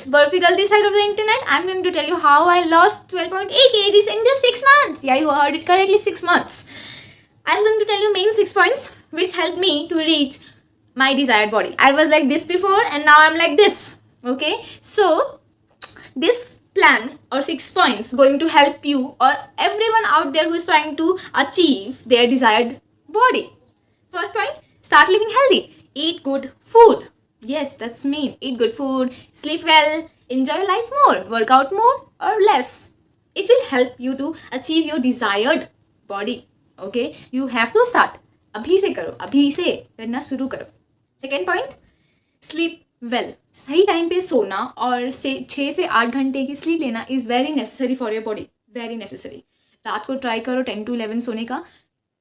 friends, Burfi side of the internet. I'm going to tell you how I lost 12.8 kgs in just 6 months. Yeah, you heard it correctly, 6 months. I'm going to tell you main 6 points which helped me to reach my desired body. I was like this before and now I'm like this. Okay, so this plan or 6 points going to help you or everyone out there who is trying to achieve their desired body. First point, start living healthy. Eat good food. Yes, that's me. Eat good food, sleep well, enjoy life more, work out more or less. It will help you to achieve your desired body. Okay, you have to start. अभी से करो, अभी से करना शुरू करो. Second point, sleep well. सही time पे सोना और 6 से 8 घंटे की स्लीप लेना is very necessary for your body. Very necessary. रात को ट्राई करो 10 to 11 सोने का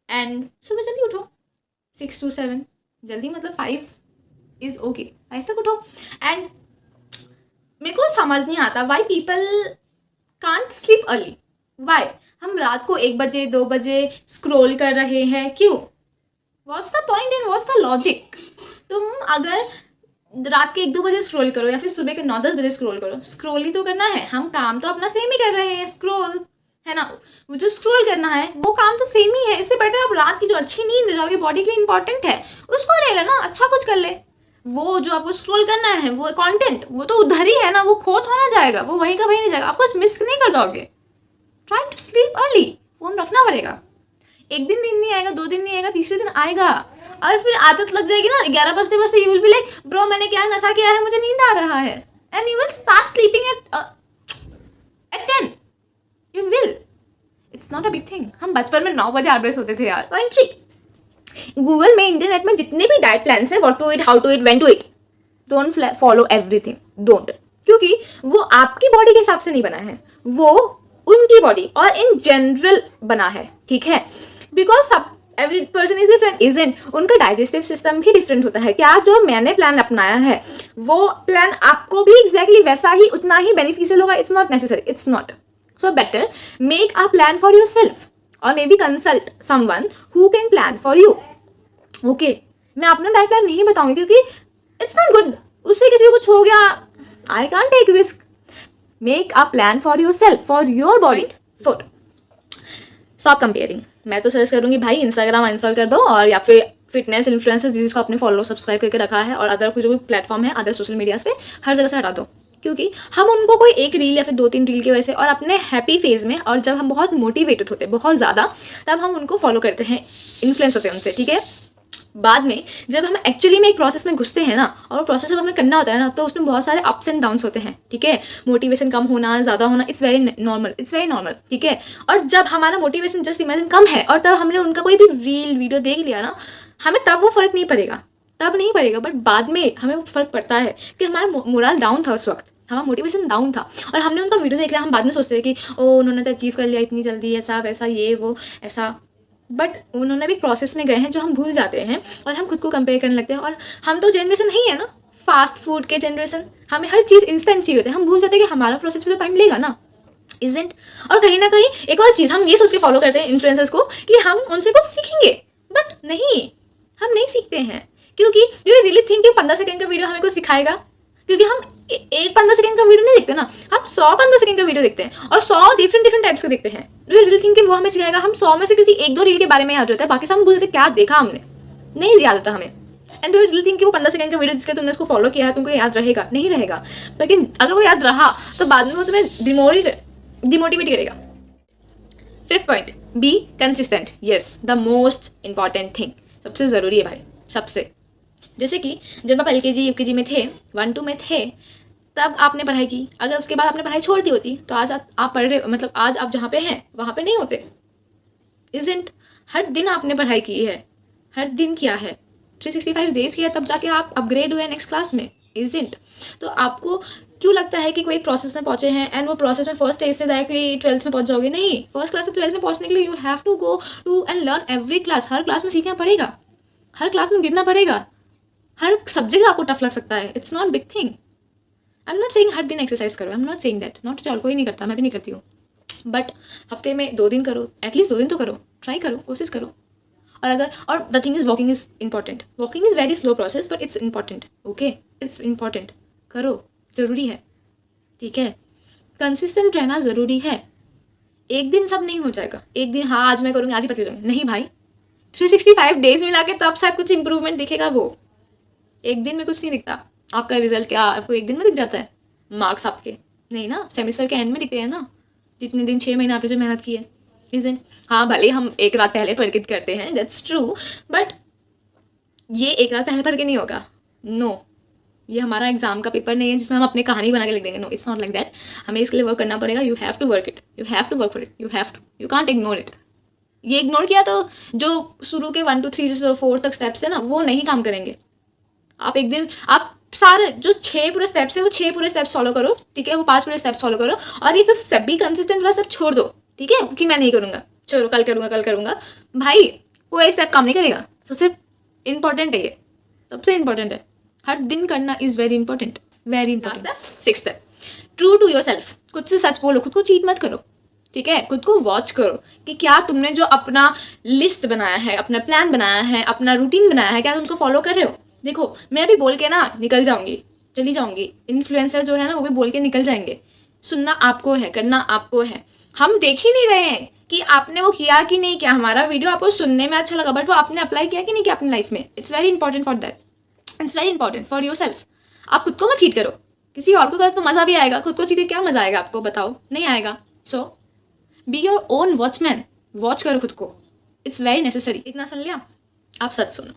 एंड सुबह जल्दी उठो 6 to 7. जल्दी मतलब 5 इज़ ओके. 5 तक उठो. एंड मेरे को समझ नहीं आता why people can't sleep early. Why हम रात को 1 बजे 2 बजे स्क्रॉल कर रहे हैं, क्यों? What's the point and what's the logic? तुम अगर रात के 1-2 बजे स्क्रॉल करो या फिर सुबह के 9-10 बजे स्क्रॉल करो, स्क्रॉल ही तो करना है. हम काम तो अपना सेम ही कर रहे हैं, स्क्रॉल है ना. वो जो स्क्रॉल करना है वो काम तो सेम ही है. इससे बेटर आप रात की जो अच्छी नींद जो आपकी बॉडी के लिए इंपॉर्टेंट है उसको ले लेना, अच्छा कुछ कर ले. वो जो आपको स्क्रॉल करना है वो कंटेंट वो तो उधर ही है ना, वो खो थोड़ा जाएगा, वो वहीं का वहीं नहीं जाएगा, आप कुछ मिस नहीं कर जाओगे. Try to sleep early. Phone रखना पड़ेगा. एक दिन नींद नहीं आएगा, 2 दिन नहीं आएगा, तीसरे दिन आएगा और फिर आदत लग जाएगी ना. 11 बजते बजते you will be like bro मैंने क्या नशा किया है, मुझे नींद आ रहा है. And you will start sleeping at 10. You will. It's not a big thing. हम बचपन में 9 बजे 8 बजे सोते थे यार. पॉइंट 3, गूगल में इंटरनेट में जितने भी डाइट प्लान्स हैं, what to eat, how to eat, when to eat, don't follow everything. Don't. क्योंकि वो आपकी बॉडी के हिसाब से नहीं बना है, वो उनकी बॉडी और इन जनरल बना है. ठीक है, बिकॉज सब every person is different isn't. उनका डाइजेस्टिव सिस्टम भी डिफरेंट होता है. क्या जो मैंने प्लान अपनाया है वो प्लान आपको भी एग्जैक्टली वैसा ही उतना ही बेनिफिशियल होगा? It's not necessary. It's not. So better make a plan for yourself और maybe consult someone who can plan for you. Okay, मैं अपना डाइट प्लान नहीं बताऊंगी क्योंकि इट्स नॉट गुड. उससे किसी को कुछ हो गया, I can't take risk. Make a plan for yourself, for your body. Fourth, stop comparing. मैं तो सजेस्ट करूँगी भाई इंस्टाग्राम इंस्टॉल कर दो और या फिर फिटनेस इन्फ्लुएंसर जिसको आपने फॉलो सब्सक्राइब करके रखा है और अदर कोई जो भी प्लेटफॉर्म है अदर सोशल मीडियाज़ पे हर जगह से हटा दो. क्योंकि हम उनको कोई एक रील या फिर 2-3 रील की वजह से और अपने हैप्पी फेज में और जब हम बहुत मोटिवेटेड होते हैं बहुत ज़्यादा तब हम उनको फॉलो करते हैं, इन्फ्लुएंस होते हैं उनसे. ठीक है, बाद में जब हम एक्चुअली में एक प्रोसेस में घुसते हैं ना और प्रोसेस जब हमें करना होता है ना तो उसमें बहुत सारे अप्स एंड डाउन्स होते हैं. ठीक है, मोटिवेशन कम होना, ज़्यादा होना, it's very normal. It's very normal. ठीक है, और जब हमारा मोटिवेशन जस्ट इमेजिन कम है और तब हमने उनका कोई भी रील वीडियो देख लिया ना, हमें तब वो फ़र्क नहीं पड़ेगा, तब नहीं पड़ेगा. बट बाद में हमें वो फ़र्क पड़ता है कि हमारा मोरल डाउन था उस वक्त, हमारा मोटिवेशन डाउन था और हमने उनका वीडियो देख लिया. हम बाद में सोचते हैं कि ओ उन्होंने तो अचीव कर लिया इतनी जल्दी, ऐसा वैसा ये वो ऐसा. बट उन्होंने भी प्रोसेस में गए हैं जो हम भूल जाते हैं और हम खुद को कंपेयर करने लगते हैं. और हम तो जनरेशन नहीं है ना फास्ट फूड के जनरेशन, हमें हर चीज़ इंस्टेंट चाहिए होती है. हम भूल जाते हैं कि हमारा प्रोसेस में तो टाइम लेगा ना, इजंट. और कहीं ना कहीं एक और चीज़ हम ये सोच के फॉलो करते हैं इन्फ्लुएंसर्स को कि हम उनसे कुछ सीखेंगे. बट नहीं, हम नहीं सीखते हैं. क्योंकि डू यू रियली थिंक कि 15 सेकंड का वीडियो हमें कुछ सिखाएगा? क्योंकि हम एक 15 सेकंड का वीडियो नहीं देखते ना, हम 100 15 सेकंड का वीडियो देखते हैं और 100 डिफरेंट टाइप्स के देखते हैं. डू यू रियली थिंक कि वो हमें सिखाएगा? हम 100 में से किसी 1-2 रील के बारे में याद रहता है, बाकी सब हम भूल जाते क्या देखा हमने, नहीं याद आता हमें. And do you really think कि वो 15 सेकंड का वीडियो जिसके तुमने उसको फॉलो किया है तुमको याद रहेगा? नहीं रहेगा. लेकिन अगर वो याद रहा तो बाद में वो तुम्हें डिमोटिवेट करेगा. 5th point, be consistent. Yes, the most important thing, सबसे ज़रूरी है भाई, सबसे. जैसे कि जब आप LKG UKG में थे, 1-2 में थे, तब आपने पढ़ाई की. अगर उसके बाद आपने पढ़ाई छोड़ दी होती तो आज आप पढ़ रहे, मतलब आज आप जहाँ पे हैं वहाँ पे नहीं होते. इजंट. हर दिन आपने पढ़ाई की है, हर दिन किया है, 365 डेज किया, तब जाके आप अपग्रेड हुए नेक्स्ट क्लास में. इजंट. तो आपको क्यों लगता है कि कोई प्रोसेस में पहुँचे हैं एंड वो प्रोसेस में फर्स्ट स्टेज से डायरेक्टली 12th में पहुँच जाओगे? नहीं, फर्स्ट क्लास से 12th में पहुँचने के लिए you have to go to and learn every class. हर क्लास में सीखना पड़ेगा, हर क्लास में गिरना पड़ेगा, हर सब्जेक्ट आपको टफ लग सकता है. It's not big thing. I am not saying हर दिन एक्सरसाइज करो, I am not saying that, not at all. कोई नहीं करता, मैं भी नहीं करती हूँ. बट हफ्ते में 2 दिन करो, एटलीस्ट 2 दिन तो करो, ट्राई करो, कोशिश करो. और the thing is walking is important. Walking is very slow process but it's important. Okay, it's important. करो, ज़रूरी है. ठीक है, कंसिस्टेंट रहना ज़रूरी है। एक दिन सब नहीं हो जाएगा, एक दिन हाँ आज मैं करूँगी आज ही पतली रहूँगी, नहीं भाई, 365 डेज मिला के तब शायद कुछ इंप्रूवमेंट दिखेगा। वो एक दिन में कुछ नहीं दिखता। आपका रिजल्ट क्या आपको एक दिन में दिख जाता है? मार्क्स आपके नहीं ना, सेमेस्टर के एंड में दिखते हैं ना, जितने दिन 6 महीने आपने जो मेहनत की है। इजन हाँ भले हम एक रात पहले पढ़ के करते हैं, दैट्स ट्रू, बट ये एक रात पहले पढ़ के नहीं होगा। नो, ये हमारा एग्जाम का पेपर नहीं है जिसमें हम अपनी कहानी बना के लिख देंगे। No, it's not like that. हमें इसके लिए वर्क करना पड़ेगा। You have to work it, you have to work for it, you can't ignore it. ये इग्नोर किया तो जो शुरू के 1 2 3 4 तक स्टेप्स थे ना, वो नहीं काम करेंगे। आप एक दिन आप सारे जो 6 पूरे स्टेप्स है वो 6 पूरे स्टेप्स फॉलो करो, ठीक है, वो 5 पूरे स्टेप्स फॉलो करो, और ये 5th स्टेप भी कंसिस्टेंट वाला स्टेप छोड़ दो, ठीक है, कि मैं नहीं करूँगा, चलो कल करूँगा। भाई कोई स्टेप काम नहीं करेगा। सबसे इंपॉर्टेंट है ये, सबसे इंपॉर्टेंट है, हर दिन करना is very important, very important. 6th step, true to yourself. खुद से सच बोलो, खुद को चीट मत करो, ठीक है। खुद को वॉच करो कि क्या तुमने जो अपना लिस्ट बनाया है, अपना प्लान बनाया है, अपना रूटीन बनाया है, क्या तुम उसको फॉलो कर रहे हो। देखो मैं भी बोल के ना निकल जाऊंगी, चली जाऊंगी, इन्फ्लुएंसर जो है ना वो भी बोल के निकल जाएंगे। सुनना आपको है, करना आपको है। हम देख ही नहीं रहे हैं कि आपने वो किया कि नहीं किया। हमारा वीडियो आपको सुनने में अच्छा लगा, बट वो आपने अप्लाई किया कि नहीं किया अपनी लाइफ में। It's very important for that, it's very important for your self. आप खुद को मत चीट करो, किसी और को करो तो मज़ा भी आएगा, खुद को चीट क्या मज़ा आएगा आपको, बताओ, नहीं आएगा। So be your own watchman, watch करो खुद को, इट्स वेरी नेसेसरी। इतना सुन लिया, आप सच सुनो।